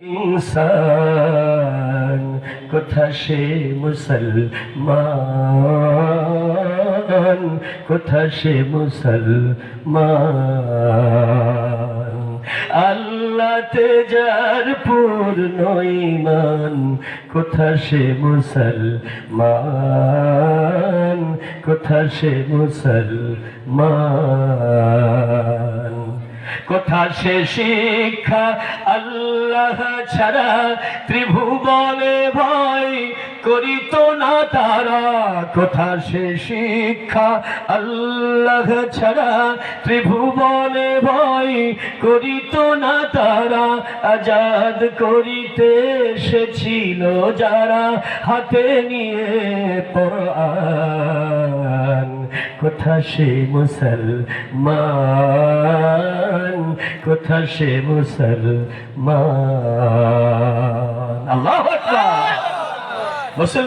ইনসান কোথা সে মুসলমান, কোথা সে মুসলমান। আল্লাহতে যার পূর্ণ ঈমান, কোথা সে মুসলমান, কোথা সে মুসলমান। কোথা সে শিক্ষা আল্লাহ ছাড়া ত্রিভুবনে ভয় করিত না তারা। কোথা সে শিক্ষা আল্লাহ ছাড়া ত্রিভুবনে ভয় করিত না তারা। আজাদ করিতে এসেছিল যারা হাতে নিয়ে কোরআন, কোথা সে মুসলমান, কোথা সে মুসলমান। আল্লাহু আকবার।